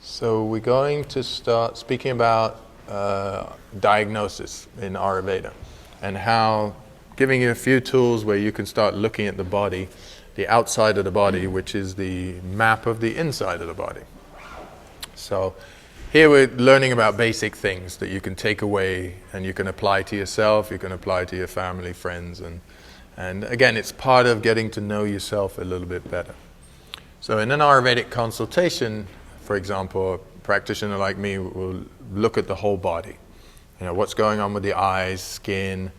So we're going to start speaking about diagnosis in Ayurveda and how giving you a few tools where you can start looking at the body, the outside of the body, which is the map of the inside of the body. So here we're learning about basic things that you can take away and you can apply to yourself, you can apply to your family, friends, and again, it's part of getting to know yourself a little bit better. So in an Ayurvedic consultation, for example, a practitioner like me will look at the whole body. You know, what's going on with the eyes, skin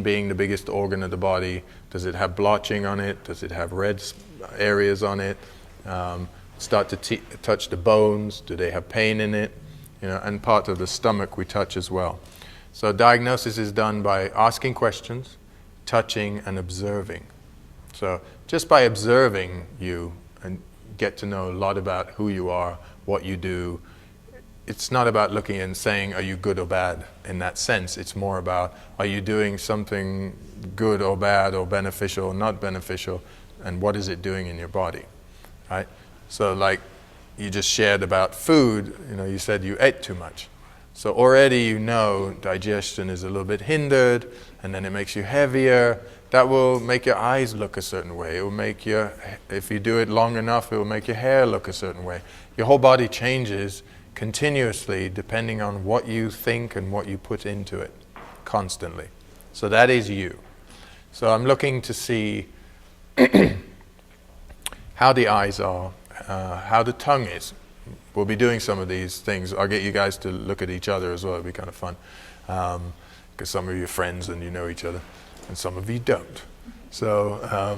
being the biggest organ of the body. Does it have blotching on it? Does it have red areas on it? Start to touch the bones. Do they have pain in it? You know, and part of the stomach we touch as well. So diagnosis is done by asking questions, touching, and observing. So just by observing you and get to know a lot about who you are, what you do. It's not about looking and saying, are you good or bad in that sense. It's more about, are you doing something good or bad or beneficial or not beneficial, and what is it doing in your body, right? So like you just shared about food, you know, you said you ate too much. So already you know digestion is a little bit hindered, and then it makes you heavier. That will make your eyes look a certain way. It will make your, if you do it long enough, it will make your hair look a certain way. Your whole body changes continuously depending on what you think and what you put into it constantly. So that is you. So I'm looking to see how the eyes are, how the tongue is. We'll be doing some of these things. I'll get you guys to look at each other as well. It'll be kind of fun. Because some of you are friends and you know each other, and some of you don't. So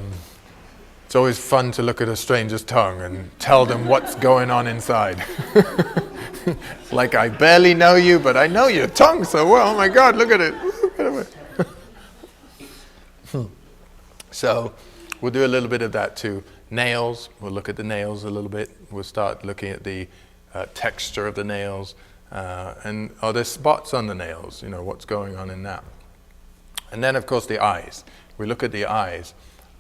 it's always fun to look at a stranger's tongue and tell them what's going on inside. It's like, I barely know you, but I know your tongue so well. Oh my God, look at it. So we'll do a little bit of that too. Nails, we'll look at the nails a little bit. We'll start looking at the texture of the nails. And are there spots on the nails? You know, what's going on in that? And then, of course, the eyes. We look at the eyes.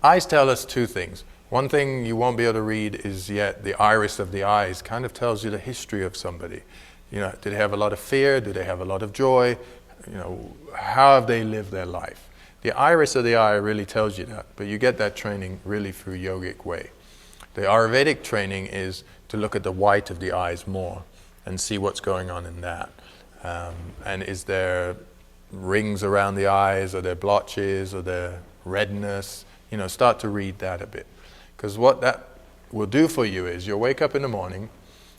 Eyes tell us two things. One thing you won't be able to read is yet the iris of the eyes kind of tells you the history of somebody. You know, do they have a lot of fear? Do they have a lot of joy? You know, how have they lived their life? The iris of the eye really tells you that, but you get that training really through yogic way. The Ayurvedic training is to look at the white of the eyes more and see what's going on in that. And is there rings around the eyes, or there blotches, or there redness? You know, start to read that a bit. Because what that will do for you is you'll wake up in the morning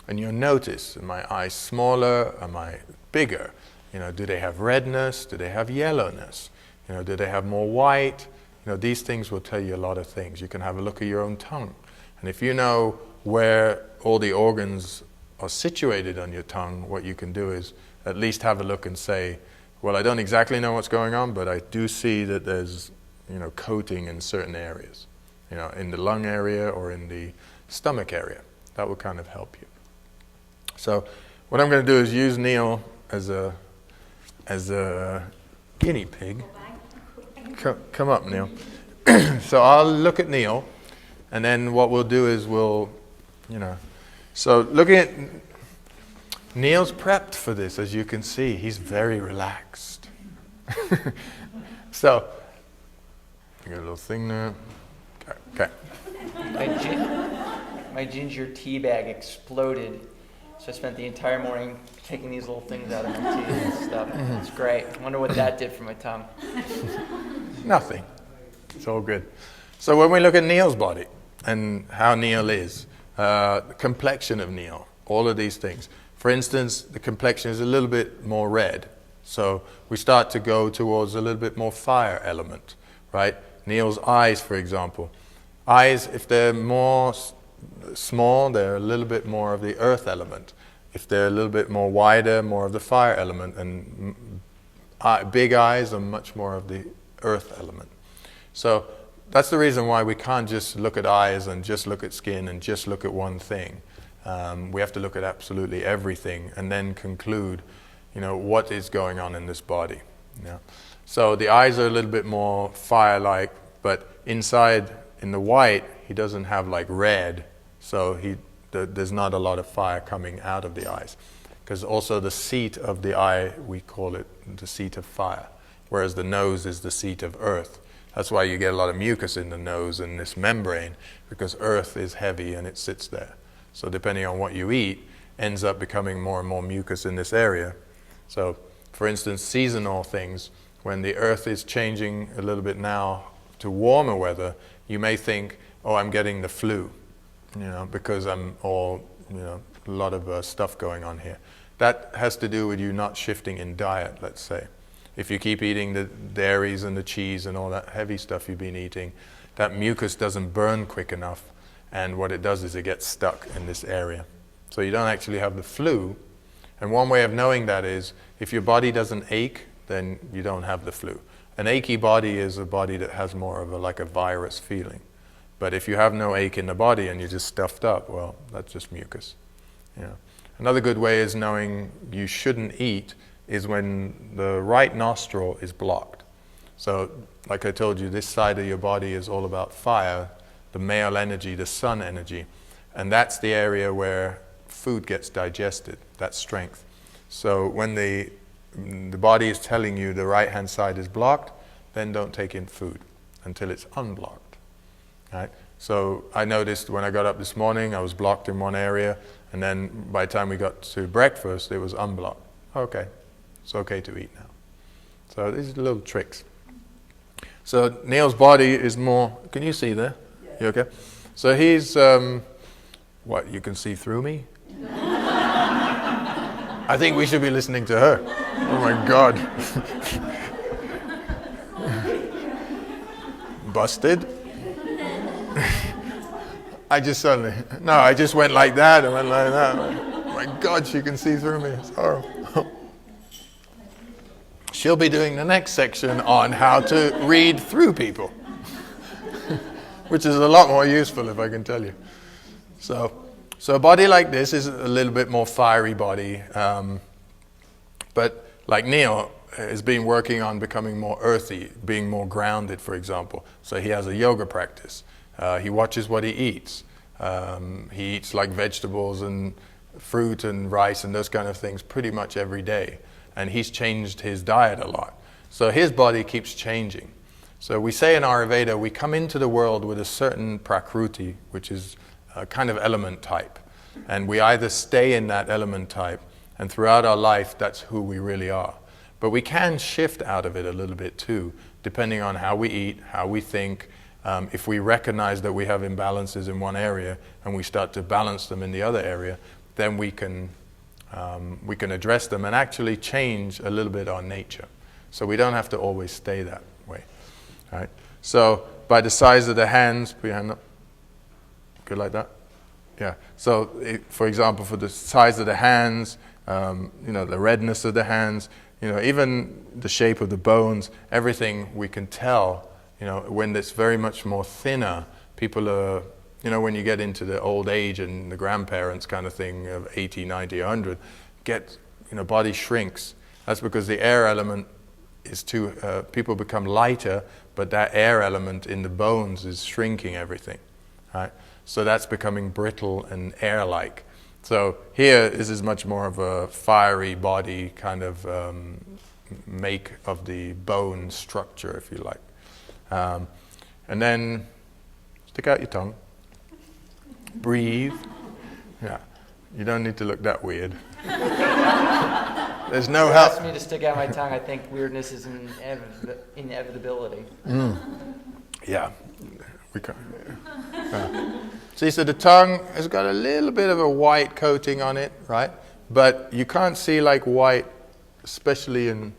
and you'll notice, are my eyes smaller, am I bigger? You know, do they have redness? Do they have yellowness? You know, do they have more white? You know, these things will tell you a lot of things. You can have a look at your own tongue. And if you know where all the organs are situated on your tongue, what you can do is at least have a look and say, well, I don't exactly know what's going on, but I do see that there's, you know, coating in certain areas, you know, in the lung area or in the stomach area. That will kind of help you. So what I'm going to do is use Neil as a guinea pig. Come up, Neil. So I'll look at Neil, and then what we'll do is we'll, you know, so looking at Neil's prepped for this, as you can see. He's very relaxed. So, I got a little thing there. Okay. My ginger tea bag exploded, so I spent the entire morning taking these little things out of my tea and stuff. It's great. I wonder what that did for my tongue. Nothing. It's all good. So when we look at Neil's body and how Neil is, the complexion of Neil, all of these things. For instance, the complexion is a little bit more red. So we start to go towards a little bit more fire element, right? Neil's eyes, for example. Eyes, if they're more small, they're a little bit more of the earth element. If they're a little bit more wider, more of the fire element. And big eyes are much more of the earth element. So that's the reason why we can't just look at eyes and just look at skin and just look at one thing. We have to look at absolutely everything and then conclude, you know, what is going on in this body. Yeah. So the eyes are a little bit more fire-like, but inside, in the white, he doesn't have like red. So there's not a lot of fire coming out of the eyes. Because also the seat of the eye, we call it the seat of fire, whereas the nose is the seat of earth. That's why you get a lot of mucus in the nose and this membrane, because earth is heavy and it sits there. So depending on what you eat, ends up becoming more and more mucus in this area. So, for instance, seasonal things, when the earth is changing a little bit now to warmer weather, you may think, oh, I'm getting the flu, because I'm all, a lot of stuff going on here. That has to do with you not shifting in diet, let's say. If you keep eating the dairies and the cheese and all that heavy stuff you've been eating, that mucus doesn't burn quick enough, and what it does is it gets stuck in this area. So you don't actually have the flu, and one way of knowing that is, if your body doesn't ache, then you don't have the flu. An achy body is a body that has more of like a virus feeling. But if you have no ache in the body and you're just stuffed up, well, that's just mucus. Another good way is knowing you shouldn't eat is when the right nostril is blocked. So, like I told you, this side of your body is all about fire, the male energy, the sun energy. And that's the area where food gets digested, that strength. So when the body is telling you the right-hand side is blocked, then don't take in food until it's unblocked. Right? So I noticed when I got up this morning, I was blocked in one area, and then by the time we got to breakfast, it was unblocked. Okay, it's okay to eat now. So these are little tricks. So Neil's body is more, can you see there? Yeah. You okay? So he's, what, you can see through me? I think we should be listening to her. Oh my God. Busted? I just went like that and went like that. Oh my God, she can see through me. It's horrible. She'll be doing the next section on how to read through people, which is a lot more useful, if I can tell you. So a body like this is a little bit more fiery body, but like Neil has been working on becoming more earthy, being more grounded, for example. So he has a yoga practice. He watches what he eats. He eats like vegetables and fruit and rice and those kind of things pretty much every day. And he's changed his diet a lot. So his body keeps changing. So we say in Ayurveda, we come into the world with a certain prakruti, which is a kind of element type. And we either stay in that element type, and throughout our life, that's who we really are. But we can shift out of it a little bit too, depending on how we eat, how we think. If we recognize that we have imbalances in one area, and we start to balance them in the other area, then we can address them and actually change a little bit our nature. So we don't have to always stay that way. All right? So by the size of the hands, put your hand up. Good like that? Yeah. So for example, for the size of the hands, the redness of the hands, even the shape of the bones, everything we can tell, when it's very much more thinner, people are, when you get into the old age and the grandparents kind of thing of 80, 90, 100, body shrinks. That's because the air element is too, people become lighter, but that air element in the bones is shrinking everything, right? So that's becoming brittle and air-like. So here, this is much more of a fiery body kind of make of the bone structure, if you like. And then stick out your tongue. Breathe. Yeah, you don't need to look that weird. There's no help. Ask me to stick out my tongue. I think weirdness is an inevitability. Yeah, we can't. See, so the tongue has got a little bit of a white coating on it, right? But you can't see like white, especially in.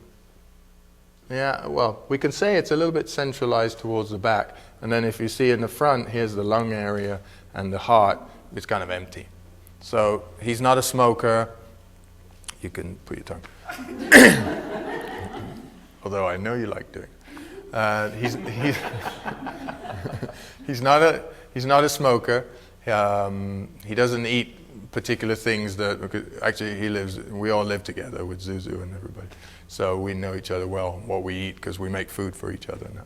Yeah, well, we can say it's a little bit centralized towards the back. And then if you see in the front, here's the lung area and the heart, it's kind of empty. So he's not a smoker. You can put your tongue. Although I know you like doing it. He's not a smoker. He doesn't eat particular things because actually we all live together with Zuzu and everybody. So we know each other well, what we eat, because we make food for each other now.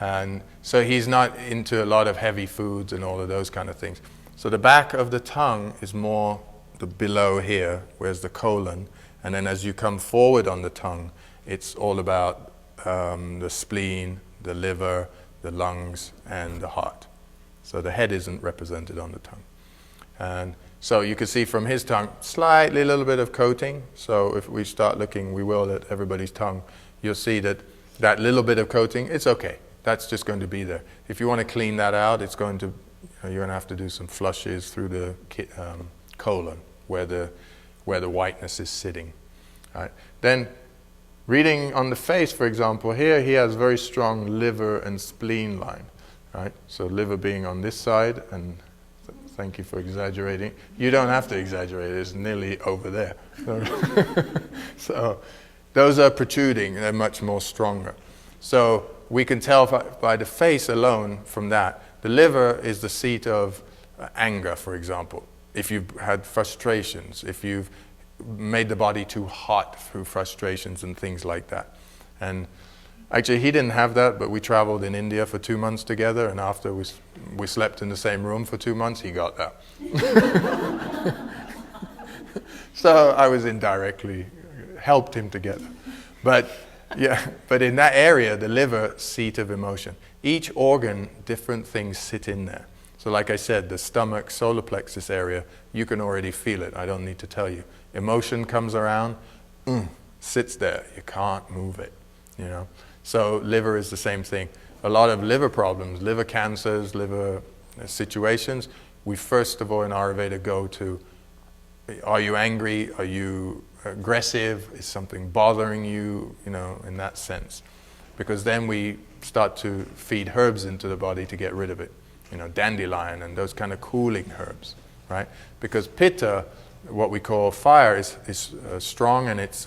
And so he's not into a lot of heavy foods and all of those kind of things. So the back of the tongue is more the below here, where's the colon, and then as you come forward on the tongue, it's all about the spleen, the liver, the lungs, and the heart. So the head isn't represented on the tongue. And so you can see from his tongue, slightly a little bit of coating. So if we start looking, we will, at everybody's tongue, you'll see that that little bit of coating, it's okay. That's just going to be there. If you want to clean that out, it's going to, you're going to have to do some flushes through the colon, where the whiteness is sitting. Right. Then, reading on the face, for example, here he has very strong liver and spleen line. Right. So liver being on this side, and thank you for exaggerating. You don't have to exaggerate, it's nearly over there. So those are protruding, they're much more stronger. So we can tell by the face alone from that. The liver is the seat of anger, for example. If you've had frustrations, if you've made the body too hot through frustrations and things like that. And actually, he didn't have that, but we traveled in India for 2 months together, and after we slept in the same room for 2 months, he got that. So I was indirectly helped him to get that. But yeah, but in that area, the liver, seat of emotion. Each organ, different things sit in there. So like I said, the stomach, solar plexus area, you can already feel it. I don't need to tell you. Emotion comes around, sits there. You can't move it, you know. So liver is the same thing. A lot of liver problems, liver cancers, liver situations, we first of all in Ayurveda go to, are you angry? Are you aggressive? Is something bothering you? You know, in that sense. Because then we start to feed herbs into the body to get rid of it. You know, dandelion and those kind of cooling herbs, right? Because pitta, what we call fire, is strong and it's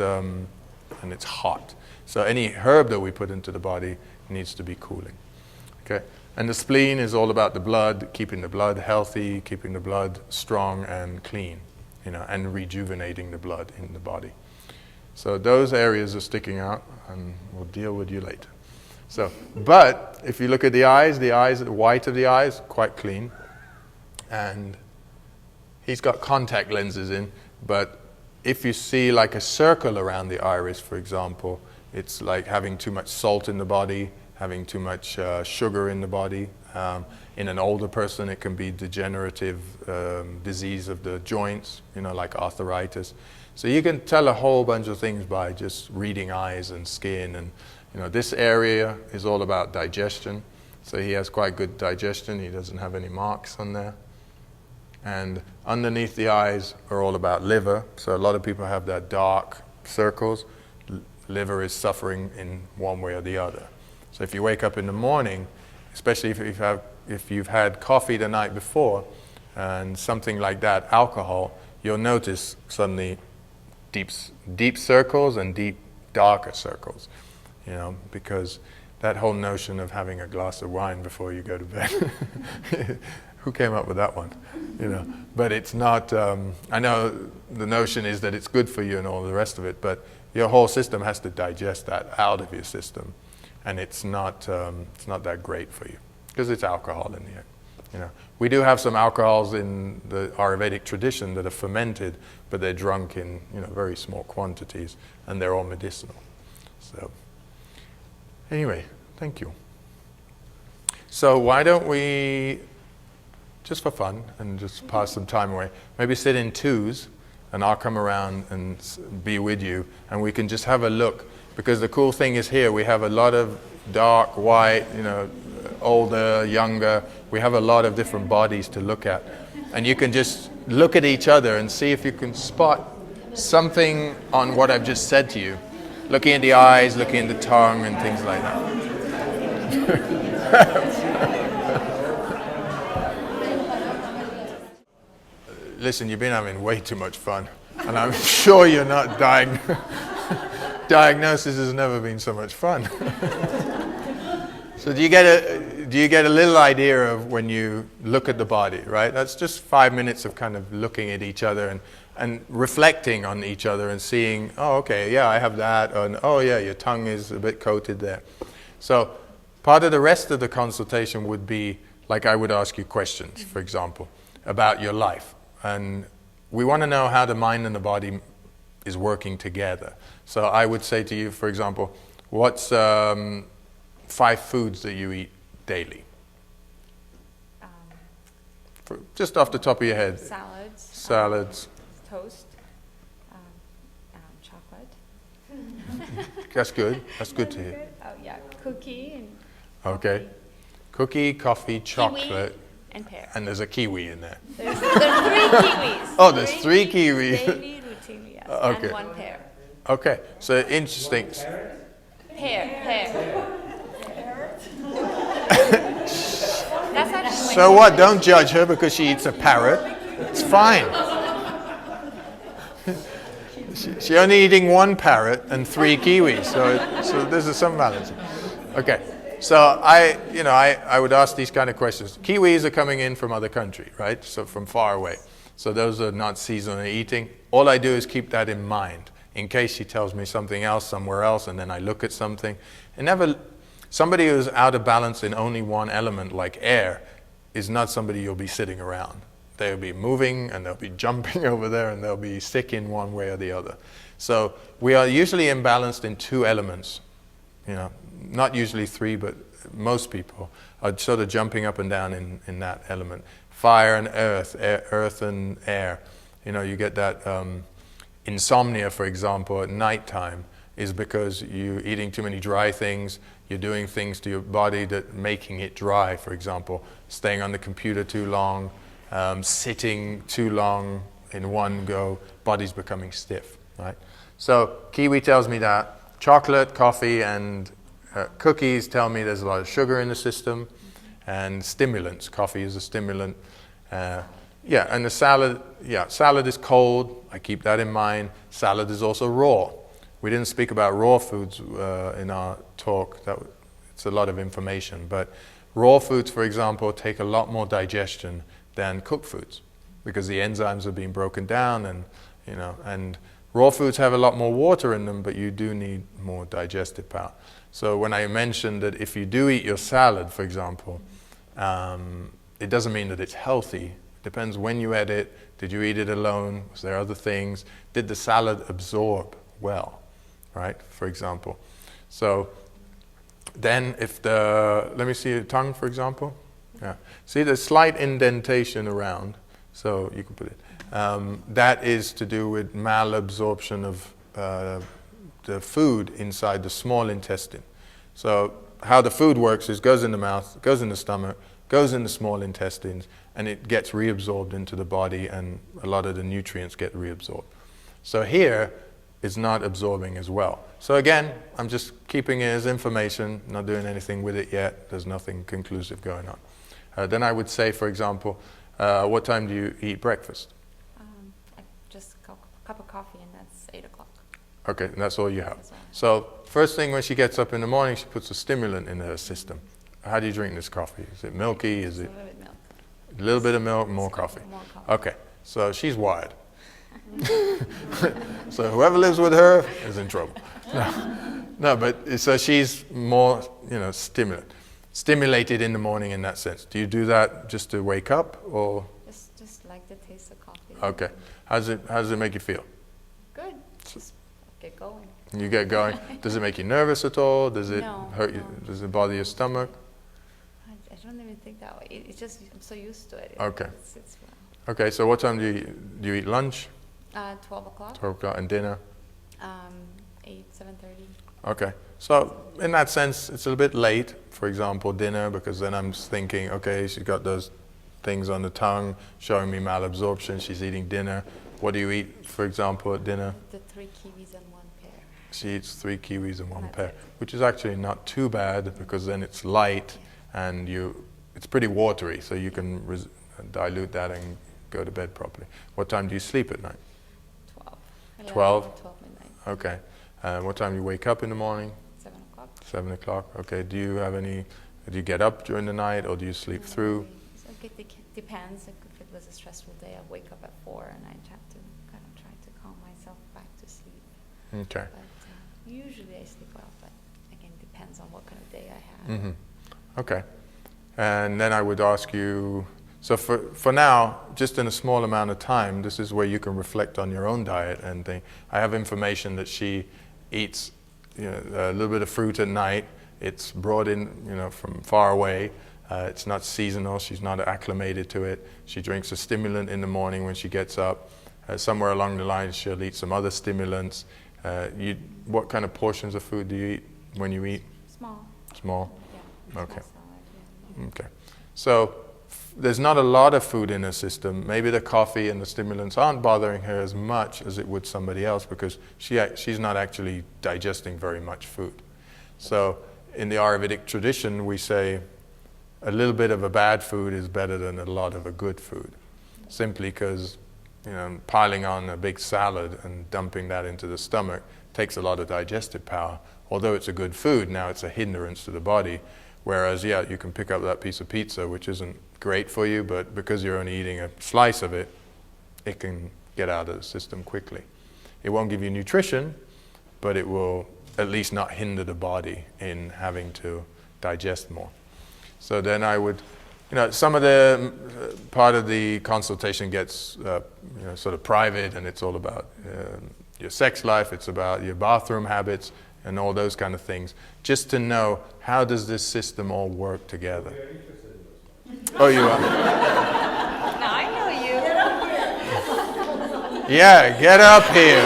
hot. So any herb that we put into the body needs to be cooling. Okay? And the spleen is all about the blood, keeping the blood healthy, keeping the blood strong and clean, you know, and rejuvenating the blood in the body. So those areas are sticking out, and we'll deal with you later. So, but if you look at the eyes, the white of the eyes, quite clean. And he's got contact lenses in, but if you see like a circle around the iris, for example, it's like having too much salt in the body, having too much sugar in the body. In an older person, it can be degenerative disease of the joints, you know, like arthritis. So you can tell a whole bunch of things by just reading eyes and skin. And, you know, this area is all about digestion. So he has quite good digestion. He doesn't have any marks on there. And underneath the eyes are all about liver. So a lot of people have that dark circles. Liver is suffering in one way or the other. So if you wake up in the morning, especially if you've had coffee the night before and something like that, alcohol, you'll notice suddenly deep circles and deep darker circles, you know, because that whole notion of having a glass of wine before you go to bed, who came up with that one, you know? But it's not, I know the notion is that it's good for you and all the rest of it, but your whole system has to digest that out of your system, and it's not that great for you because it's alcohol in the end. You know, we do have some alcohols in the Ayurvedic tradition that are fermented, but they're drunk in, you know, very small quantities, and they're all medicinal. So, anyway, thank you. So why don't we, just for fun and just pass some time away, maybe sit in twos, and I'll come around and be with you, and we can just have a look. Because the cool thing is here, we have a lot of dark, white, you know, older, younger. We have a lot of different bodies to look at. And you can just look at each other and see if you can spot something on what I've just said to you. Looking at the eyes, looking at the tongue, and things like that. Listen, you've been having way too much fun. And I'm sure you're not Diagnosis has never been so much fun. So do you get a little idea of when you look at the body, right? That's just 5 minutes of kind of looking at each other and reflecting on each other and seeing, oh, okay, yeah, I have that, and oh, yeah, your tongue is a bit coated there. So part of the rest of the consultation would be, like I would ask you questions, for example. about your life. And we want to know how the mind and the body is working together. So I would say to you, for example, what's 5 foods that you eat daily? Just off the top of your head. Salads. Toast. Chocolate. That's good. That's good to hear. Oh yeah, cookie and Okay. coffee. Cookie, coffee, chocolate. Kiwi and pear. And there's a kiwi in there. There's 3 kiwis. Oh, there's 3 kiwis. Daily routine, yes. Okay. And 1 pear. Okay, so interesting. Pear. That's actually So what? Don't judge her because she eats a parrot. It's fine. She only eating 1 parrot and 3 kiwis, so there's some balance. Okay, so I would ask these kind of questions. Kiwis are coming in from other country, right? So from far away. So those are not seasonal eating. All I do is keep that in mind in case she tells me something else somewhere else, and then I look at something. And somebody who's out of balance in only one element, like air, is not somebody you'll be sitting around. They'll be moving, and they'll be jumping over there, and they'll be sick in one way or the other. So we are usually imbalanced in 2 elements. Not usually 3, but most people are sort of jumping up and down in that element. Fire and earth, earth and air. You get that insomnia, for example, at nighttime is because you're eating too many dry things. You're doing things to your body that making it dry, for example, staying on the computer too long, sitting too long in one go, body's becoming stiff, right? So kiwi tells me that. Chocolate, coffee, and cookies tell me there's a lot of sugar in the system, and stimulants. Coffee is a stimulant. And the salad is cold. I keep that in mind. Salad is also raw. We didn't speak about raw foods in our talk. It's a lot of information, but raw foods, for example, take a lot more digestion than cooked foods because the enzymes are being broken down, and raw foods have a lot more water in them, but you do need more digestive power. So when I mentioned that if you do eat your salad, for example, it doesn't mean that it's healthy. It depends when you ate it. Did you eat it alone? Was there other things? Did the salad absorb well, right? For example. So then let me see your tongue, for example. Yeah. See the slight indentation around, so you can put it. That is to do with malabsorption of the food inside the small intestine. So how the food works is goes in the mouth, goes in the stomach, goes in the small intestines, and it gets reabsorbed into the body, and a lot of the nutrients get reabsorbed. So here, it's not absorbing as well. So again, I'm just keeping it as information, not doing anything with it yet. There's nothing conclusive going on. Then I would say, for example, what time do you eat breakfast? Just a cup of coffee, and that's 8 o'clock. Okay, and that's all you have. That's all. So first thing when she gets up in the morning, she puts a stimulant in her system. How do you drink this coffee? Is it milky? Is it A little bit milk. a little bit of milk, more coffee? More coffee. Okay, so she's wired. So whoever lives with her is in trouble. No, but so she's more, stimulated in the morning in that sense. Do you do that just to wake up, or? Just like the taste of coffee. Okay. How does it make you feel? Good. Just get going. You get going. Does it make you nervous at all? Does it hurt you? No. Does it bother your stomach? I don't even think that way. It's just I'm so used to it. Okay. It's Okay. So what time do you eat lunch? 12 o'clock. 12 o'clock, and dinner? 7:30. Okay. So in that sense, it's a little bit late, for example, dinner, because then I'm just thinking, okay, she's got those things on the tongue showing me malabsorption. She's eating dinner. What do you eat, for example, at dinner? The 3 kiwis and 1 pear. She eats 3 kiwis and 1 That's pear, it. which is actually not too bad because then it's light and it's pretty watery, so you can dilute that and go to bed properly. What time do you sleep at night? 12. 12? 12 midnight. Okay. What time do you wake up in the morning? 7 o'clock. 7 o'clock. Okay. Do you get up during the night or do you sleep through? So it depends. If it was a stressful day, I wake up at 4 and I have to kind of try to calm myself back to sleep. Okay. But usually I sleep well, but again, depends on what kind of day I have. Okay. And then I would ask you, So for now, just in a small amount of time, this is where you can reflect on your own diet and think. I have information that she eats a little bit of fruit at night. It's brought in from far away. It's not seasonal. She's not acclimated to it. She drinks a stimulant in the morning when she gets up. Somewhere along the line, she'll eat some other stimulants. What kind of portions of food do you eat when you eat? Small. Small? Yeah. Okay. Small salad, yeah. Okay. So there's not a lot of food in her system. Maybe the coffee and the stimulants aren't bothering her as much as it would somebody else because she's not actually digesting very much food. So in the Ayurvedic tradition, we say a little bit of a bad food is better than a lot of a good food, simply because piling on a big salad and dumping that into the stomach takes a lot of digestive power. Although it's a good food, now it's a hindrance to the body. Whereas, you can pick up that piece of pizza, which isn't great for you, but because you're only eating a slice of it, it can get out of the system quickly. It won't give you nutrition, but it will at least not hinder the body in having to digest more. So then I would, some of the part of the consultation gets sort of private, and it's all about your sex life, it's about your bathroom habits, and all those kind of things, just to know how does this system all work together. Oh, you are? No, I know you. Yeah, get up here.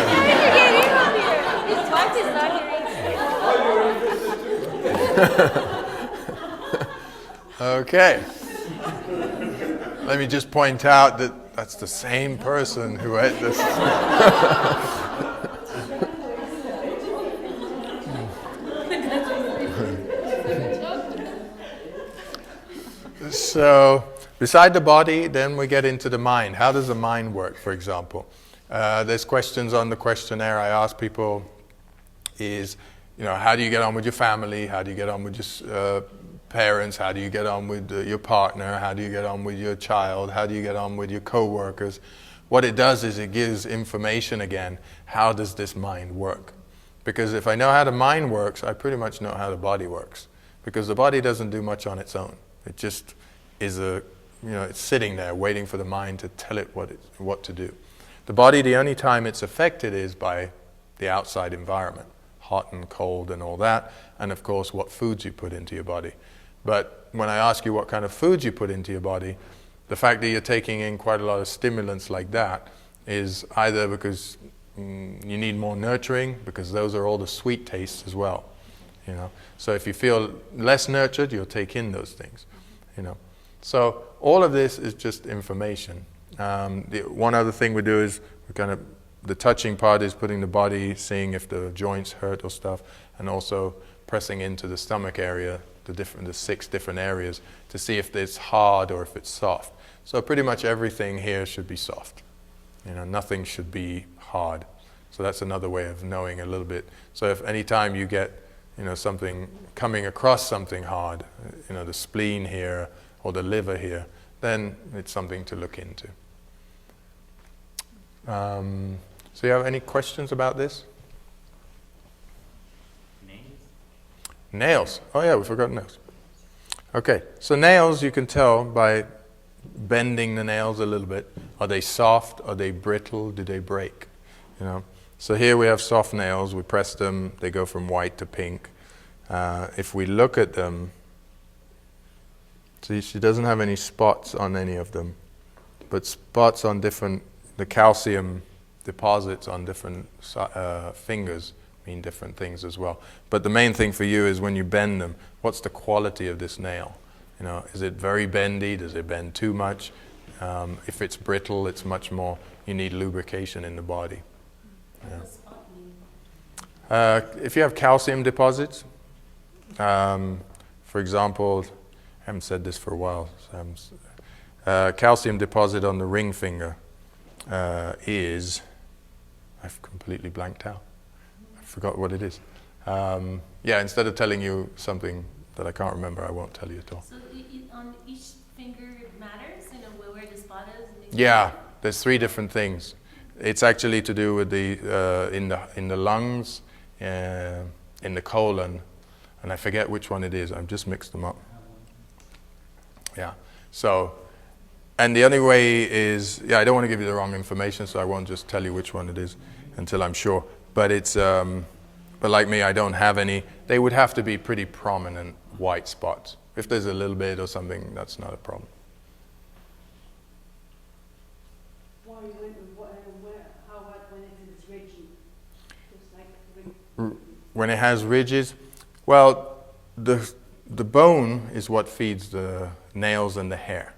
His wife is not here. Okay. Let me just point out that that's the same person who had this. So, beside the body, then we get into the mind. How does the mind work, for example? There's questions on the questionnaire I ask people is, how do you get on with your family? How do you get on with your parents? How do you get on with your partner? How do you get on with your child? How do you get on with your co-workers? What it does is it gives information again. How does this mind work? Because if I know how the mind works, I pretty much know how the body works. Because the body doesn't do much on its own. It just is it's sitting there waiting for the mind to tell it what to do. The body, the only time it's affected is by the outside environment, hot and cold and all that, and of course what foods you put into your body. But when I ask you what kind of foods you put into your body, the fact that you're taking in quite a lot of stimulants like that is either because you need more nurturing, because those are all the sweet tastes as well. So if you feel less nurtured, you'll take in those things. So all of this is just information. One other thing we do is the touching part is putting the body, seeing if the joints hurt or stuff, and also pressing into the stomach area, the 6 different areas, to see if it's hard or if it's soft. So pretty much everything here should be soft. Nothing should be hard. So that's another way of knowing a little bit. So if any time you get something coming across something hard, the spleen here or the liver here, then it's something to look into. So you have any questions about this? Nails. Oh yeah, we forgot nails. Okay, so nails you can tell by bending the nails a little bit. Are they soft? Are they brittle? Do they break? So here we have soft nails. We press them. They go from white to pink. If we look at them, see, she doesn't have any spots on any of them, but spots on the calcium deposits on different fingers mean different things as well. But the main thing for you is when you bend them, what's the quality of this nail? Is it very bendy? Does it bend too much? If it's brittle, it's much more, you need lubrication in the body. If you have calcium deposits, for example, I haven't said this for a while, calcium deposit on the ring finger is, I've completely blanked out. I forgot what it is. Instead of telling you something that I can't remember, I won't tell you at all. So on each finger it matters, where the spot is? Yeah, there's 3 different things. It's actually to do with the in the lungs, in the colon, and I forget which one it is. I've just mixed them up. Yeah. So And the only way is, I don't want to give you the wrong information, so I won't just tell you which one it is until I'm sure. But it's, but like me, I don't have any. They would have to be pretty prominent white spots. If there's a little bit or something, that's not a problem. How about when it is ridgy? Just like When it has ridges, well, the bone is what feeds the nails and the hair.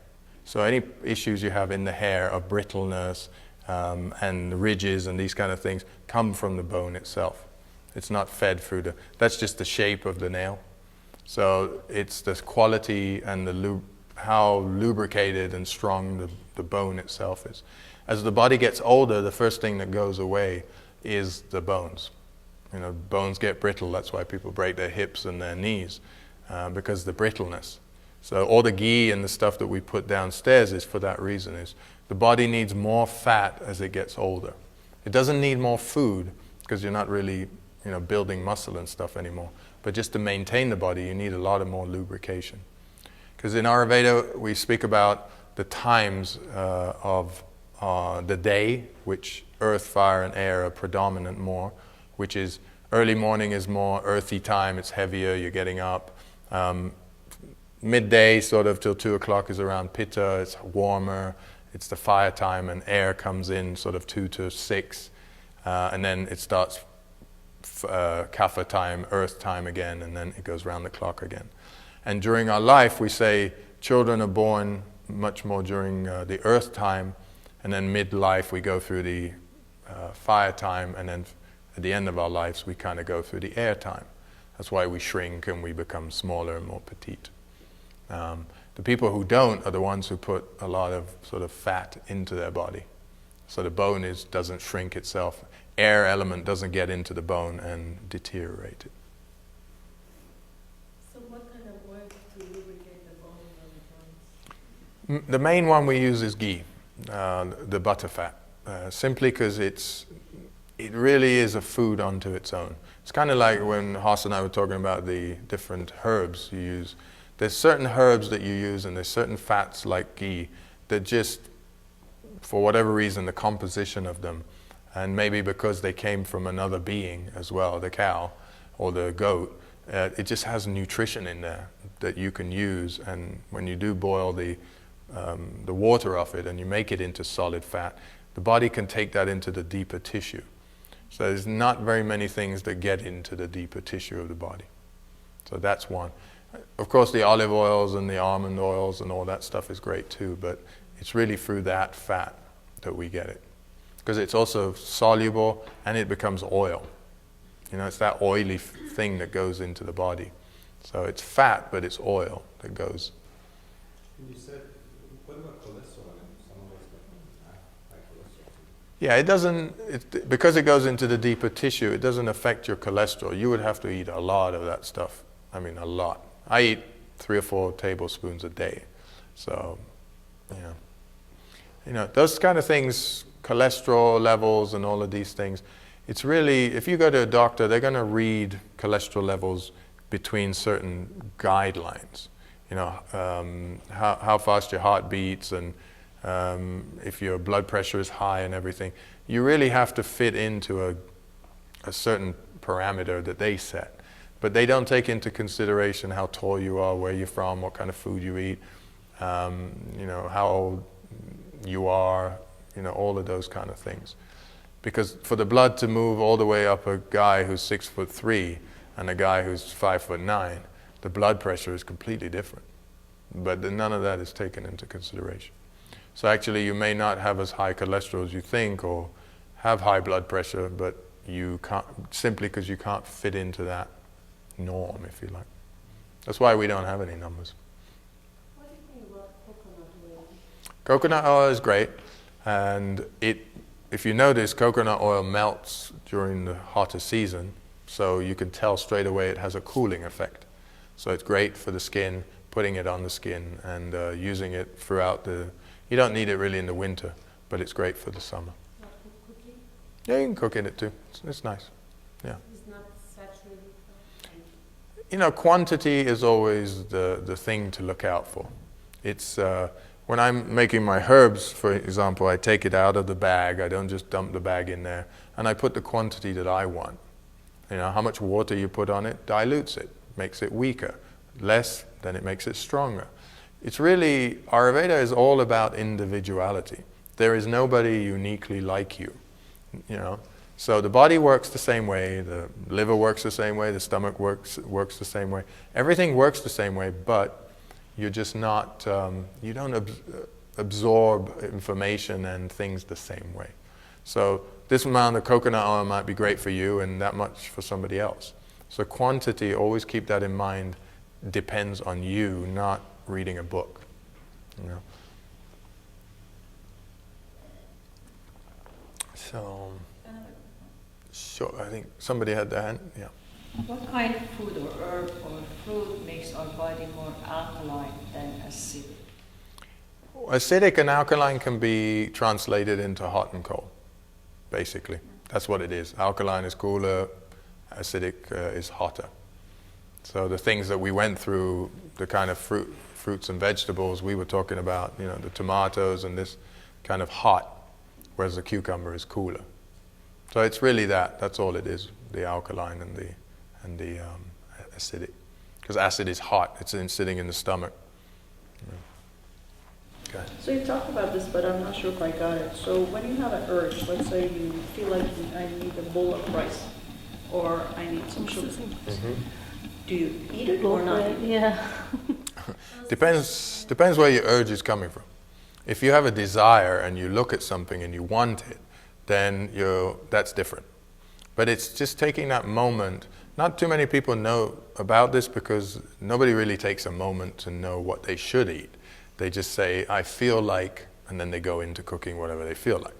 So any issues you have in the hair of brittleness and ridges and these kind of things come from the bone itself. It's not fed through that's just the shape of the nail. So it's the quality and how lubricated and strong the bone itself is. As the body gets older, the first thing that goes away is the bones. You know, bones get brittle. That's why people break their hips and their knees, because of the brittleness. So all the ghee and the stuff that we put downstairs is for that reason. Is the body needs more fat as it gets older. It doesn't need more food because you're not really, building muscle and stuff anymore. But just to maintain the body, you need a lot of more lubrication. Because in Ayurveda, we speak about the times of the day, which earth, fire, and air are predominant more, which is early morning is more earthy time, it's heavier, you're getting up. Midday, sort of till 2 o'clock, is around pitta, it's warmer, it's the fire time, and air comes in sort of 2 to 6, and then it starts kapha time, earth time again, and then it goes round the clock again. And during our life, we say children are born much more during the earth time, and then midlife we go through the fire time, and then at the end of our lives we kind of go through the air time. That's why we shrink and we become smaller and more petite. The people who don't are the ones who put a lot of sort of fat into their body. So the bone doesn't shrink itself. Air element doesn't get into the bone and deteriorate it. So what kind of oil to lubricate the bone and the joints? The main one we use is ghee, the butter fat, simply because it really is a food unto its own. It's kind of like when Haas and I were talking about the different herbs you use. There's certain herbs that you use, and there's certain fats like ghee that just, for whatever reason, the composition of them, and maybe because they came from another being as well, the cow or the goat, it just has nutrition in there that you can use. And when you do boil the water off it and you make it into solid fat, the body can take that into the deeper tissue. So there's not very many things that get into the deeper tissue of the body. So that's one. Of course, the olive oils and the almond oils and all that stuff is great too, but it's really through that fat that we get it. Because it's also soluble and it becomes oil. It's that oily thing that goes into the body. So it's fat, but it's oil that goes. You said, what about cholesterol and some of those high cholesterol? Yeah, it doesn't, because it goes into the deeper tissue, it doesn't affect your cholesterol. You would have to eat a lot of that stuff. I mean, a lot. I eat 3 or 4 tablespoons a day. So, those kind of things, cholesterol levels and all of these things, it's really, if you go to a doctor, they're going to read cholesterol levels between certain guidelines. How fast your heart beats and if your blood pressure is high and everything. You really have to fit into a certain parameter that they set. But they don't take into consideration how tall you are, where you're from, what kind of food you eat, how old you are, all of those kind of things. Because for the blood to move all the way up a guy who's 6'3" and a guy who's 5'9", the blood pressure is completely different. But none of that is taken into consideration. So actually you may not have as high cholesterol as you think or have high blood pressure, but you can't, simply because you can't fit into that norm, if you like. That's why we don't have any numbers. What do you think about coconut oil? Coconut oil is great, and if you notice, coconut oil melts during the hotter season, so you can tell straight away it has a cooling effect. So it's great for the skin, putting it on the skin and using it throughout you don't need it really in the winter, but it's great for the summer. Not for cooking? Yeah, you can cook in it too. It's nice. Yeah. It's not saturated. Quantity is always the thing to look out for. It's when I'm making my herbs, for example, I take it out of the bag. I don't just dump the bag in there. And I put the quantity that I want. You know, how much water you put on it dilutes it, makes it weaker. Less, then it makes it stronger. It's really, Ayurveda is all about individuality. There is nobody uniquely like you, you know. So the body works the same way, the liver works the same way, the stomach works the same way. Everything works the same way, but you're just not, you don't absorb information and things the same way. So this amount of coconut oil might be great for you and that much for somebody else. So quantity, always keep that in mind, depends on you, not reading a book, you know. So, sure, I think somebody had their hand, yeah. What kind of food or herb or fruit makes our body more alkaline than acidic? Acidic and alkaline can be translated into hot and cold, basically. That's what it is. Alkaline is cooler, acidic is hotter. So the things that we went through, the kind of fruits and vegetables we were talking about, you know, the tomatoes and this kind of hot, whereas the cucumber is cooler. So it's really that's all it is, the alkaline and the acidic. Because acid is hot, it's sitting in the stomach. Okay. So you talked about this, but I'm not sure if I got it. So when you have an urge, let's say you feel like I need a bowl of rice, or I need some sugar. Mm-hmm. Do you eat it or not? Eat it? Yeah. Depends where your urge is coming from. If you have a desire and you look at something and you want it, then that's different. But it's just taking that moment. Not too many people know about this because nobody really takes a moment to know what they should eat. They just say, I feel like, and then they go into cooking whatever they feel like.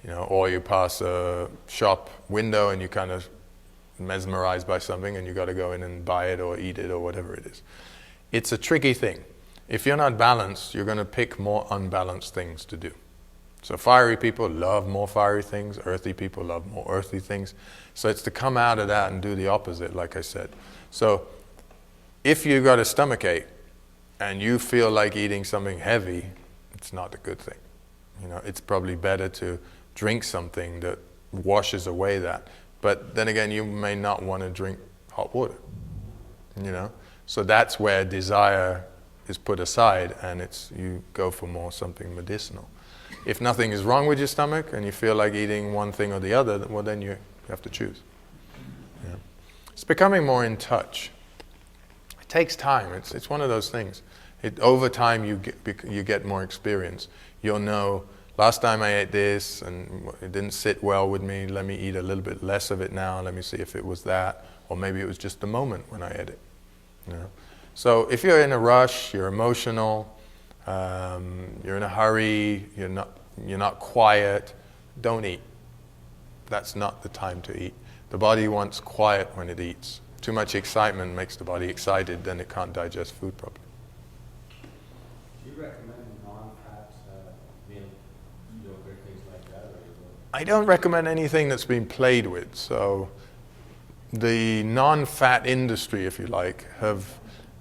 You know, or you pass a shop window and you kind of mesmerized by something and you got to go in and buy it or eat it or whatever it is. It's a tricky thing. If you're not balanced, you're going to pick more unbalanced things to do. So fiery people love more fiery things, earthy people love more earthy things. So it's to come out of that and do the opposite, like I said. So if you got a stomach ache and you feel like eating something heavy, it's not a good thing. You know, it's probably better to drink something that washes away that. But then again, you may not want to drink hot water, you know. So that's where desire is put aside and you go for more something medicinal. If nothing is wrong with your stomach and you feel like eating one thing or the other, well then you have to choose. Yeah. It's becoming more in touch. It takes time. It's one of those things. Over time you get more experience. You'll know, last time I ate this and it didn't sit well with me, let me eat a little bit less of it now, let me see if it was that, or maybe it was just the moment when I ate it. You know? So if you're in a rush, you're emotional, you're in a hurry, you're not quiet, don't eat. That's not the time to eat. The body wants quiet when it eats. Too much excitement makes the body excited, then it can't digest food properly. Do you recommend non-fat milk, yogurt, things like that? Or I don't recommend anything that's been played with. So the non-fat industry, if you like,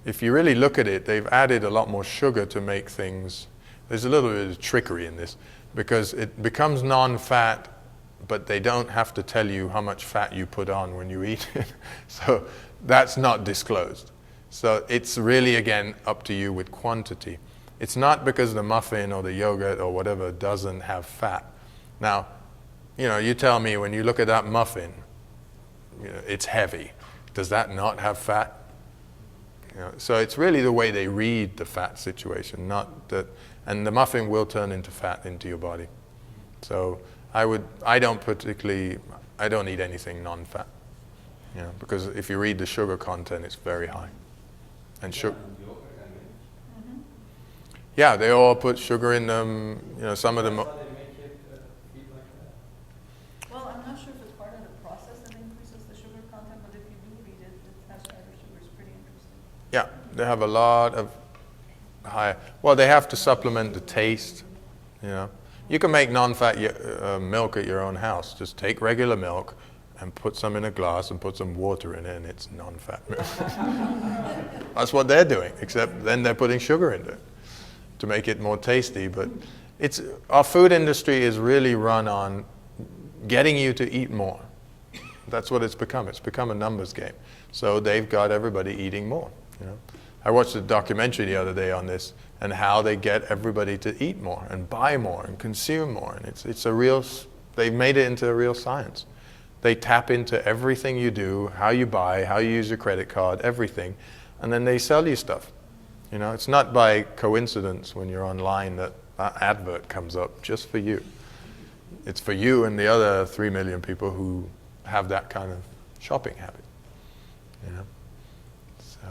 if you really look at it, they've added a lot more sugar to make things. There's a little bit of trickery in this because it becomes non-fat, but they don't have to tell you how much fat you put on when you eat it. So that's not disclosed. So it's really, again, up to you with quantity. It's not because the muffin or the yogurt or whatever doesn't have fat. Now, you know, you tell me when you look at that muffin, you know, it's heavy. Does that not have fat? You know, so it's really the way they read the fat situation, not that, and the muffin will turn into fat into your body. So I don't eat anything non-fat, you know, because if you read the sugar content, it's very high. And sugar. Yeah, they all put sugar in them. You know, some of them. how they make it eat like that? Well, I'm not sure if it's part of the process that increases the sugar content, but if you do read it, it has added sugar. It's pretty interesting. Yeah, they have a lot of high. Well, they have to supplement the taste. You know, you can make non-fat milk at your own house. Just take regular milk and put some in a glass and put some water in it, and it's non-fat milk. That's what they're doing, except then they're putting sugar into it. to make it more tasty, but our food industry is really run on getting you to eat more. That's what it's become. It's become a numbers game. So they've got everybody eating more. You know? I watched a documentary the other day on this and how they get everybody to eat more and buy more and consume more. And they've made it into a real science. They tap into everything you do, how you buy, how you use your credit card, everything, and then they sell you stuff. You know, it's not by coincidence when you're online that an advert comes up just for you. It's for you and the other 3 million people who have that kind of shopping habit. You know? So,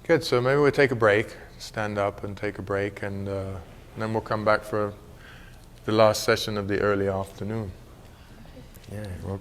good. So maybe we'll take a break, stand up and take a break, and then we'll come back for the last session of the early afternoon. Yeah. Well,